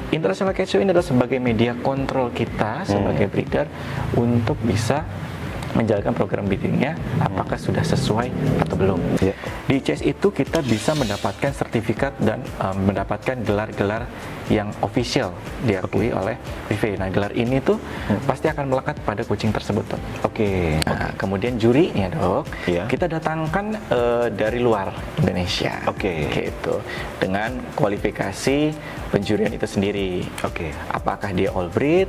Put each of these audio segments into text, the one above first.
International Cat Show ini adalah sebagai media kontrol kita sebagai breeder untuk bisa menjalankan program breedingnya apakah sudah sesuai atau belum. Di ICS itu kita bisa mendapatkan sertifikat dan mendapatkan gelar-gelar yang official diakui oleh VIVE. Nah, gelar ini tuh pasti akan melekat pada kucing tersebut, Dok. Nah, kemudian jurinya, Dok, kita datangkan dari luar Indonesia. Gitu. Dengan kualifikasi penjurian itu sendiri. Apakah dia all breed,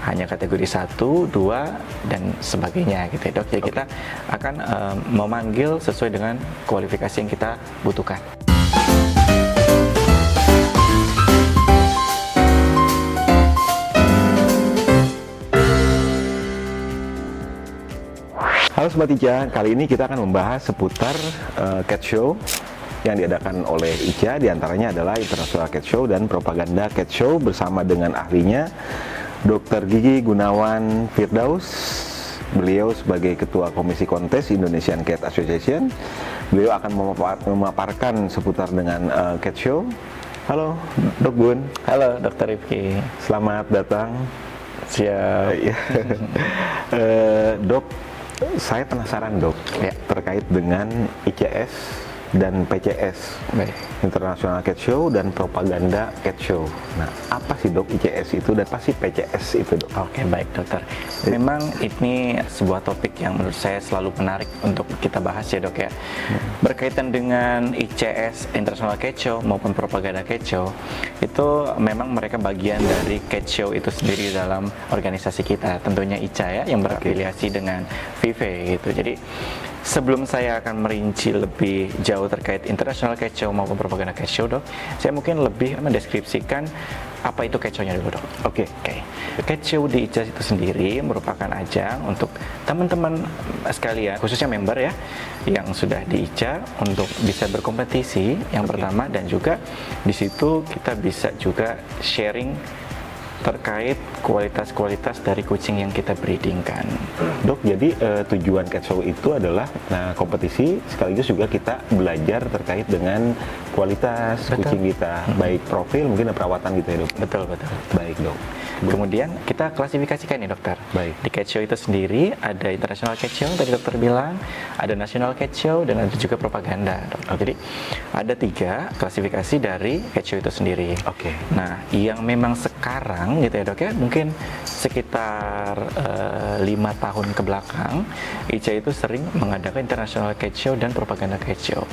hanya kategori 1, 2, dan sebagainya gitu ya, Dok. Jadi kita akan memanggil sesuai dengan kualifikasi yang kita butuhkan. Halo Sobat Ica, kali ini kita akan membahas seputar Cat Show yang diadakan oleh ICA, diantaranya adalah International Cat Show dan Propaganda Cat Show bersama dengan ahlinya Dr. Gigi Gunawan Firdaus. Beliau sebagai Ketua Komisi Kontes Indonesian Cat Association. Beliau akan memaparkan seputar dengan Cat Show. Halo Dok Gun. Halo Dr. Rifki. Selamat datang. Siap. Dok, saya penasaran Dok terkait dengan ICS dan PCS, International Cat Show dan Propaganda Cat Show. Nah, apa sih Dok ICS itu dan apa sih PCS itu, Dok? Oke, baik Dokter. Memang ini sebuah topik yang menurut saya selalu menarik untuk kita bahas ya, Dok ya. Berkaitan dengan ICS, International Cat Show maupun Propaganda Cat Show, itu memang mereka bagian dari Cat Show itu sendiri dalam organisasi kita, tentunya ICA ya, yang berafiliasi dengan VIVE gitu. Jadi sebelum saya akan merinci lebih jauh terkait International Cat Show maupun Propaganda Cat Show, Dok, saya mungkin lebih mendeskripsikan apa itu Cat Show-nya dulu, Dok. Cat Show di ICA itu sendiri merupakan ajang untuk teman-teman sekalian, khususnya member ya, yang sudah di ICA untuk bisa berkompetisi yang pertama, dan juga di situ kita bisa juga sharing terkait kualitas-kualitas dari kucing yang kita breedingkan. Dok, jadi tujuan Cat Show itu adalah kompetisi, sekaligus juga kita belajar terkait dengan kualitas kucing kita, baik profil, mungkin perawatan gitu ya, Dok? Betul. Baik, Dok. Kemudian kita klasifikasikan nih, Dokter. Baik. Di Cat Show itu sendiri ada International Cat Show, tadi Dokter bilang, ada National Cat Show, dan ada juga Propaganda, Dok. Jadi ada 3 klasifikasi dari Cat Show itu sendiri. Nah, yang memang sekarang gitu ya, Dok ya, mungkin sekitar 5 tahun ke belakang, ICA itu sering mengadakan International Cat Show dan Propaganda Cat Show.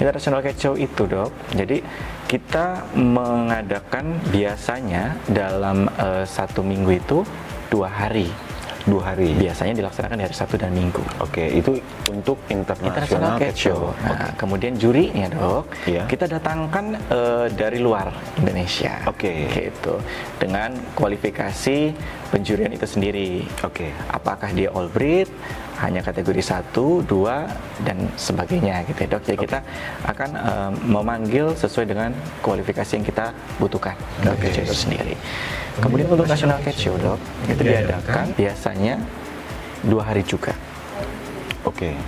International Cat Show itu, Dok, jadi kita mengadakan biasanya dalam 1 minggu itu 2 hari. 2 hari. Biasanya dilaksanakan di hari Sabtu dan Minggu. Itu untuk International Cat Show. Nah, kemudian jurinya, Dok, kita datangkan dari luar Indonesia. Gitu. Dengan kualifikasi penjurian itu sendiri. Apakah dia all breed, hanya kategori 1, 2, dan sebagainya gitu ya, Dok. Jadi kita akan memanggil sesuai dengan kualifikasi yang kita butuhkan dari Cat Show itu sendiri. Kemudian untuk National Cat Show, Dok, itu diadakan biasanya 2 hari juga.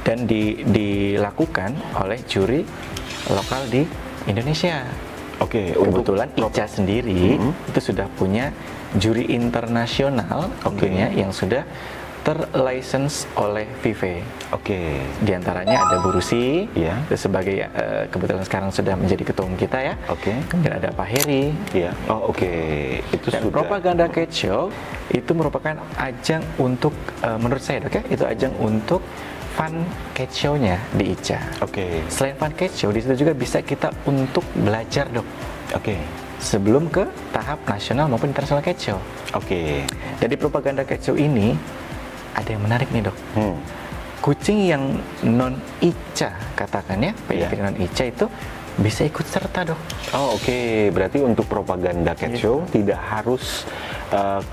Dan dilakukan oleh juri lokal di Indonesia. Kebetulan ICA sendiri itu sudah punya juri internasional tentunya yang sudah terlicense oleh VIVE. Di antaranya ada Bu Rusi, sebagai kebetulan sekarang sudah menjadi ketua umum kita ya. Kemudian ada Pak Heri. Itu dan sudah. Propaganda Cat Show itu merupakan ajang untuk menurut saya, Dok ya, itu ajang untuk fun Cat Show-nya di ICA. Selain fun Cat Show, di situ juga bisa kita untuk belajar, Dok. Sebelum ke tahap nasional maupun international Cat Show. Jadi Propaganda Cat Show ini ada yang menarik nih, Dok. Kucing yang non ICA, katakan ya, pedigree non ICA itu bisa ikut serta, Dok. Berarti untuk Propaganda Cat Show tidak harus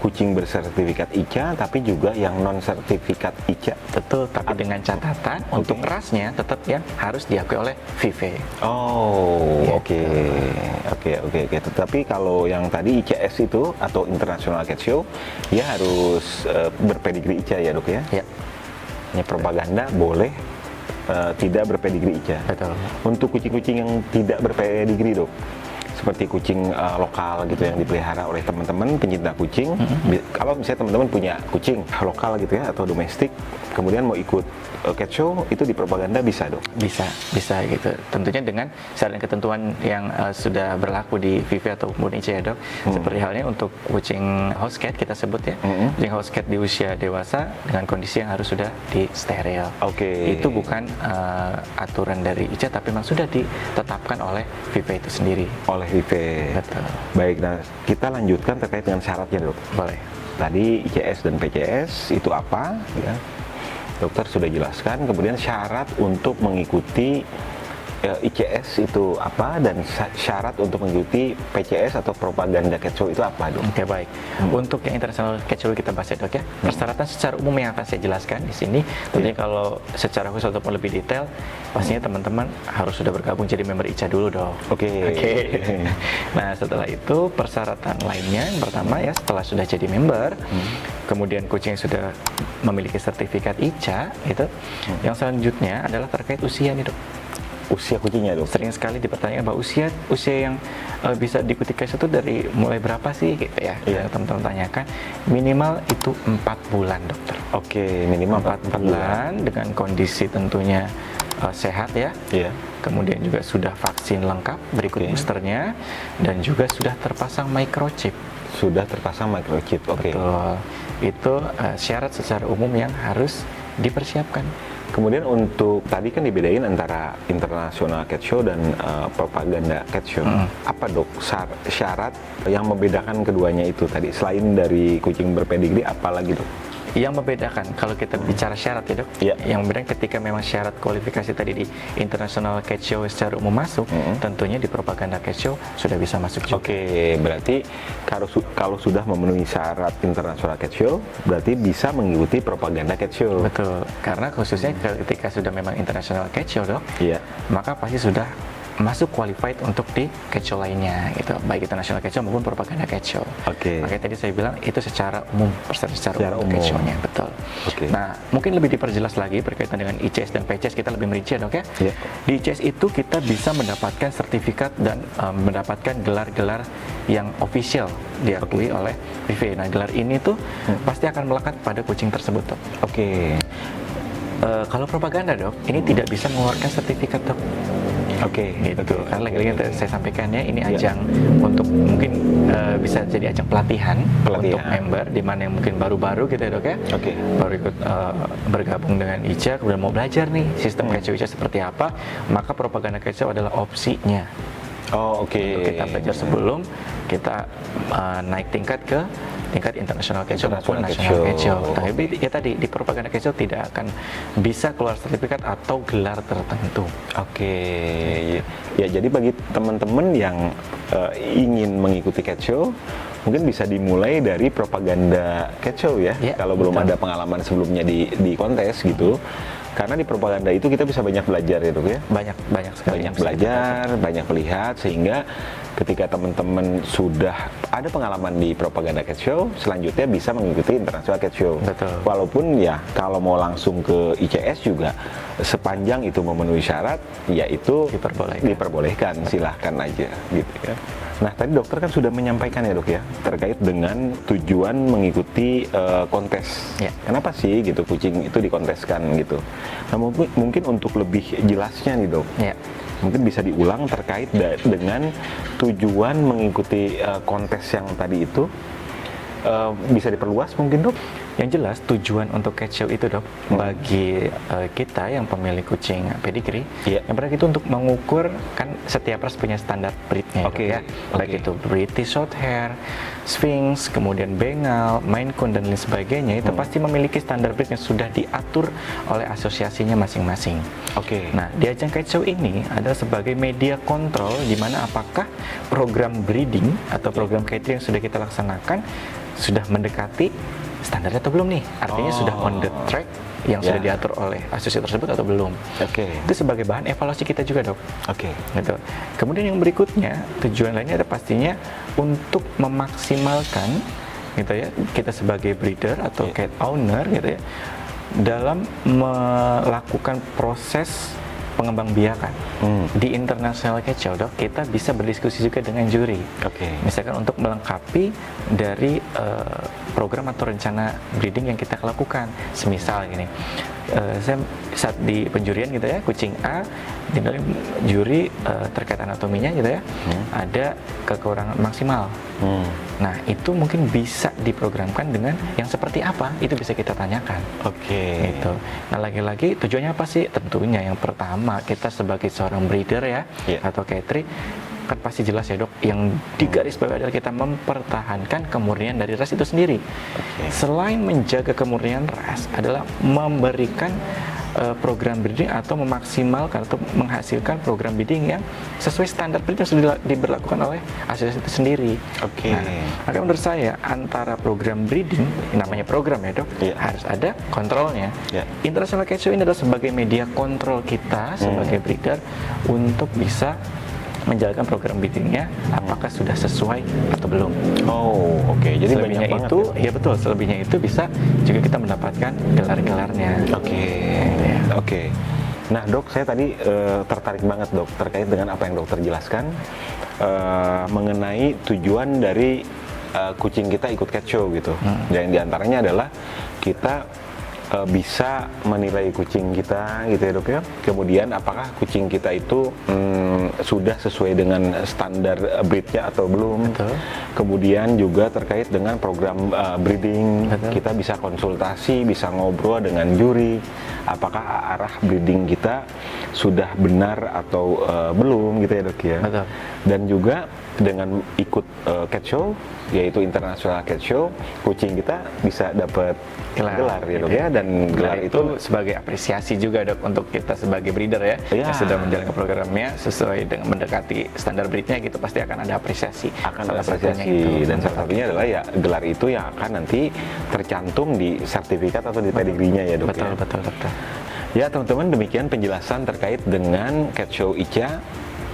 kucing bersertifikat ICA, tapi juga yang non sertifikat ICA. Betul, tapi dengan catatan untuk rasnya tetap yang harus diakui oleh VIVE. Tetapi kalau yang tadi ICS itu atau International Cat Show, ya harus berpedigree ICA ya, Dok ya? Ini Propaganda boleh tidak berpedigree ICA. Betul. Untuk kucing-kucing yang tidak berpedigree, Dok, seperti kucing lokal gitu yang dipelihara oleh teman-teman pencinta kucing. Kalau misalnya teman-teman punya kucing lokal gitu ya atau domestik, kemudian mau ikut cat show, itu di propaganda bisa dok? Bisa gitu. Tentunya dengan syarat dan ketentuan yang sudah berlaku di VV atau ICA ya dok. Seperti halnya untuk kucing house cat kita sebut ya, kucing house cat di usia dewasa dengan kondisi yang harus sudah di steril. Itu bukan aturan dari ICA, tapi memang sudah ditetapkan oleh VV itu sendiri. Oleh VV. Betul. Baik, nah kita lanjutkan terkait dengan syaratnya dok. Boleh. Tadi ICS dan PCS itu apa? Ya. Dokter sudah jelaskan. Kemudian syarat untuk mengikuti ICS itu apa, dan syarat untuk mengikuti PCS atau propaganda cat show itu apa dok? Oke, baik. Untuk yang international cat show kita bahas ya dok ya. Persyaratan secara umum yang akan saya jelaskan di sini. Tentunya kalau secara khusus ataupun lebih detail, pastinya teman-teman harus sudah bergabung jadi member ICA dulu dok. Oke. Nah setelah itu persyaratan lainnya yang pertama ya, setelah sudah jadi member, kemudian kucing sudah memiliki sertifikat ICA itu, yang selanjutnya adalah terkait usia nih dok. Usia kucingnya dok? Sering sekali dipertanyakan bahwa usia yang bisa diikuti cat show itu dari mulai berapa sih gitu ya. Yang teman-teman tanyakan, minimal itu 4 bulan dokter. Oke, minimal 4 bulan dengan kondisi tentunya sehat ya. Kemudian juga sudah vaksin lengkap berikut boosternya, dan juga sudah terpasang microchip. Sudah terpasang microchip, oke. Betul. Itu syarat secara umum yang harus dipersiapkan. Kemudian untuk tadi kan dibedain antara international cat show dan propaganda cat show. Apa dok syarat yang membedakan keduanya itu tadi? Selain dari kucing berpedigri, apa lagi dok? Yang membedakan, kalau kita bicara syarat ya dok, yang membedakan ketika memang syarat kualifikasi tadi di international cat show secara umum masuk, tentunya di propaganda cat show sudah bisa masuk juga. Oke, berarti kalau sudah memenuhi syarat international cat show, berarti bisa mengikuti propaganda cat show. Betul, karena khususnya ketika sudah memang international cat show dok, maka pasti sudah masuk qualified untuk di cat show lainnya gitu, baik itu national cat show maupun propaganda cat show. Makanya tadi saya bilang itu secara umum, secara umum cat show-nya, betul. Nah, mungkin lebih diperjelas lagi berkaitan dengan ICS dan PCS, kita lebih merinci ya dok ya. Di ICS itu kita bisa mendapatkan sertifikat dan mendapatkan gelar-gelar yang official diakui oleh VV. Nah, gelar ini tuh pasti akan melekat pada kucing tersebut dok. Kalau propaganda dok, ini tidak bisa mengeluarkan sertifikat dok. Gitu. Karena lagi-lagi saya sampaikan ya, ini ajang untuk mungkin bisa jadi ajang pelatihan untuk member, di mana yang mungkin baru-baru gitu ya dok ya, baru ikut bergabung dengan ICA, kemudian mau belajar nih sistem cat show ICA seperti apa, maka propaganda cat show adalah opsinya. Untuk kita belajar sebelum kita naik tingkat ke tingkat international cat show maupun national cat show. Tapi ya tadi di propaganda cat show tidak akan bisa keluar sertifikat atau gelar tertentu. Ya jadi bagi teman-teman yang ingin mengikuti cat show, mungkin bisa dimulai dari propaganda cat show ya, kalau belum ada pengalaman sebelumnya di kontes gitu. Karena di propaganda itu kita bisa banyak belajar ya dok ya? Banyak sekali. Banyak belajar, banyak melihat, sehingga ketika teman-teman sudah ada pengalaman di propaganda cat show, selanjutnya bisa mengikuti international cat show. Walaupun ya kalau mau langsung ke ICS juga, sepanjang itu memenuhi syarat, yaitu diperbolehkan, silahkan aja gitu ya. Nah tadi dokter kan sudah menyampaikan ya dok ya, terkait dengan tujuan mengikuti kontes. Kenapa sih gitu kucing itu dikonteskan gitu? Nah mungkin untuk lebih jelasnya nih dok, mungkin bisa diulang terkait dengan tujuan mengikuti kontes yang tadi itu, bisa diperluas mungkin dok? Yang jelas tujuan untuk cat show itu dok, bagi kita yang pemilik kucing pedigree, yang pertama itu untuk mengukur, kan setiap ras punya standar breednya ya, baik itu British Shorthair, Sphinx, kemudian Bengal, Maine Coon dan lain sebagainya, itu pasti memiliki standar breed yang sudah diatur oleh asosiasinya masing-masing. Nah di ajang cat show ini adalah sebagai media kontrol, di mana apakah program breeding atau program catering yang sudah kita laksanakan sudah mendekati standarnya atau belum nih, artinya sudah on the track yang sudah diatur oleh asosiasi tersebut atau belum. Itu sebagai bahan evaluasi kita juga dok. Gitu. Kemudian yang berikutnya, tujuan lainnya ada pastinya untuk memaksimalkan gitu ya, kita sebagai breeder atau cat owner gitu ya, dalam melakukan proses pengembangbiakan. Di International Cat Show, Dok, kita bisa berdiskusi juga dengan juri. Misalkan untuk melengkapi dari program atau rencana breeding yang kita lakukan. Semisal gini, saya saat di penjurian gitu ya, kucing A dinilai juri terkait anatominya gitu ya, ada kekurangan maksimal. Nah, itu mungkin bisa diprogramkan dengan yang seperti apa, itu bisa kita tanyakan. Gitu. Nah, lagi-lagi tujuannya apa sih? Tentunya yang pertama, kita sebagai seorang breeder ya, atau cattery, kan pasti jelas ya, Dok, yang digaris bawah adalah kita mempertahankan kemurnian dari ras itu sendiri. Selain menjaga kemurnian ras, adalah memberikan program breeding atau memaksimalkan atau menghasilkan program breeding yang sesuai standar breeding yang sudah diberlakukan oleh asosiasi itu sendiri. Nah, maka menurut saya antara program breeding, namanya program ya, Dok, harus ada kontrolnya. International Cat Show ini adalah sebagai media kontrol kita sebagai breeder untuk bisa menjalankan program breedingnya apakah sudah sesuai atau belum. Jadi selebihnya banyak itu banget, ya? Ya betul, selebihnya itu bisa juga kita mendapatkan gelar-gelarnya. Nah, Dok, saya tadi tertarik banget, Dok, terkait dengan apa yang dokter jelaskan mengenai tujuan dari kucing kita ikut cat show gitu. Dan diantaranya adalah kita bisa menilai kucing kita gitu ya, Dok ya. Kemudian apakah kucing kita itu sudah sesuai dengan standar breednya atau belum. Kemudian juga terkait dengan program breeding, kita bisa konsultasi, bisa ngobrol dengan juri apakah arah breeding kita sudah benar atau belum gitu ya, Dok ya. Dan juga dengan ikut cat show, yaitu International Cat Show, kucing kita bisa dapat gelar ya, Dok ya. Dan gelar itu sebagai apresiasi juga, Dok, untuk kita sebagai breeder ya, yang sudah menjalankan programnya sesuai dengan mendekati standar breednya gitu, pasti akan ada apresiasi. Dan salah satunya adalah ya gelar itu yang akan nanti tercantum di sertifikat atau di pedigrinya ya, Dok. Betul. Ya, teman-teman, demikian penjelasan terkait dengan Cat Show ICA,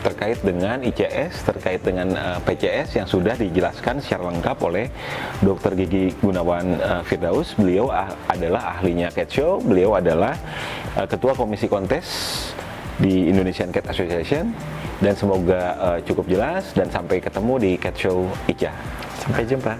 terkait dengan ICS, terkait dengan PCS yang sudah dijelaskan secara lengkap oleh Dr. Gigi Gunawan Firdaus. Beliau adalah ahlinya Cat Show, beliau adalah Ketua Komisi Kontes di Indonesian Cat Association, dan semoga cukup jelas, dan sampai ketemu di Cat Show ICA. Sampai jumpa.